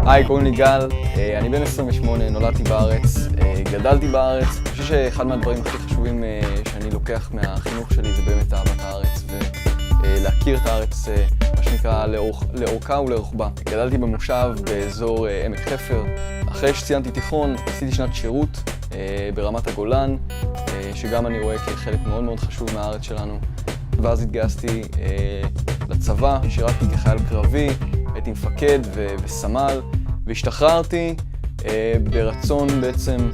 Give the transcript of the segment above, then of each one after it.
היי, קוראים לי גל, אני בן 28, נולדתי בארץ, גדלתי בארץ. אני חושב שאחד מהדברים הכי חשובים שאני לוקח מהחינוך שלי זה באמת אהבת הארץ ולהכיר את הארץ, מה שנקרא, לאורכה ולרוחבה. גדלתי במושב באזור עמק חפר. אחרי שציינתי תיכון, עשיתי שנת שירות ברמת הגולן, שגם אני רואה כחלק מאוד מאוד חשוב מהארץ שלנו. ואז התגייסתי לצבא, שירתתי כחייל קרבי, הייתי מפקד וסמל, והשתחררתי ברצון בעצם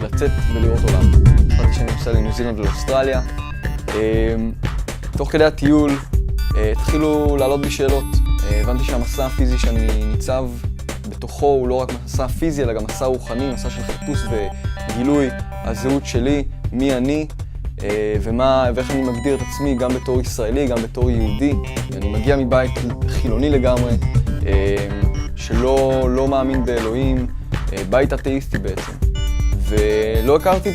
לצאת ולראות עולם. החלטתי שאני נוסע לניו זילנד ולאוסטרליה. תוך כדי הטיול התחילו לעלות בי שאלות. הבנתי שהמסע הפיזי שאני ניצב בתוכו הוא לא רק מסע פיזי, אלא גם מסע רוחני, מסע של חיפוש וגילוי הזהות שלי, מי אני, ואיך אני מגדיר את עצמי גם בתור ישראלי, גם בתור יהודי. אני מגיע מבית חילוני לגמרי, שלא מאמין באלוהים, בית אתאיסטי בעצם. ולא הכרתי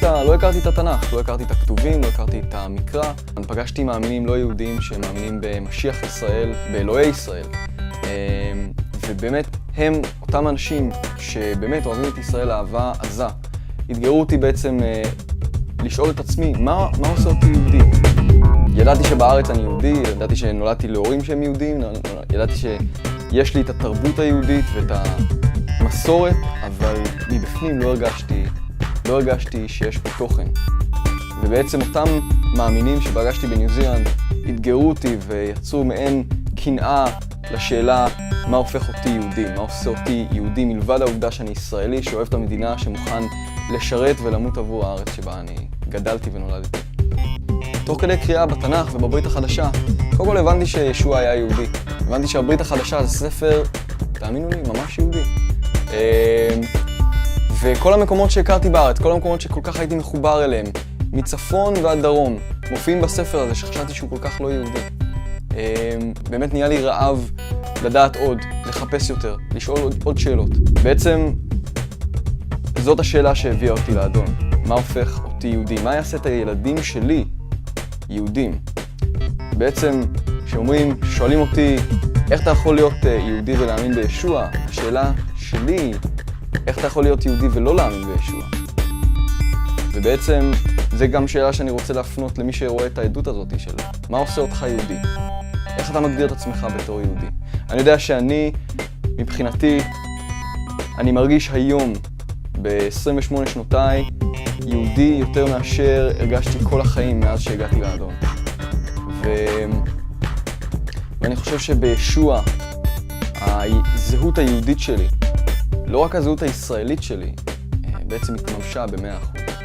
את התנ"ך, לא הכרתי את הכתובים, לא הכרתי את המקרא. אני פגשתי מאמינים לא יהודים שמאמינים במשיח ישראל, באלוהי ישראל. ובאמת הם אותם אנשים שבאמת אוהבים את ישראל אהבה עזה. התגרו אותי בעצם לשאול את עצמי, מה עושה אותי יהודי? ידעתי שבארץ אני יהודי, ידעתי שנולדתי להורים שהם יהודים, ידעתי שיש לי את התרבות היהודית ואת המסורת, אבל מבפנים לא הרגשתי שיש פה תוכן. ובעצם אותם מאמינים שפגשתי בניו זילנד התגרו אותי ויצרו מעין קנאה לשאלה מה הופך אותי יהודי, מה עושה אותי יהודי מלבד העובדה שאני ישראלי שאוהב את המדינה, שמוכן לשרת ולמות עבור הארץ שבה אני גדלתי ונולדתי. תוך כדי קריאה בתנ"ך ובברית החדשה, קודם כל הבנתי שישוע היה יהודי. הבנתי שהברית החדשה זה ספר, תאמינו לי, ממש יהודי. וכל המקומות שהכרתי בארץ, כל המקומות שכל כך הייתי מחובר אליהם, מצפון ועד דרום, מופיעים בספר הזה שחשבתי שהוא כל כך לא יהודי. באמת נהיה לי רעב לדעת עוד, לחפש יותר, לשאול עוד שאלות. בעצם זאת השאלה שהביאה אותי לאדון. מה הופך אותי יהודי? מה יעשה את הילדים שלי יהודים? בעצם שואלים אותי, איך אתה יכול להיות יהודי ולהאמין בישוע? השאלה שלי, איך אתה יכול להיות יהודי ולא להאמין בישוע? ובעצם זה גם שאלה שאני רוצה להפנות למי שרואה את העדות הזאת של מה עושה אותך יהודי? איך אתה מגדיר את עצמך בתור יהודי? אני יודע שאני, מבחינתי, אני מרגיש היום, ב-28 שנותיי, יהודי יותר מאשר הרגשתי כל החיים מאז שהגעתי לאדון. ואני חושב שבישוע, הזהות היהודית שלי, לא רק הזהות הישראלית שלי, בעצם התממשה ב100%.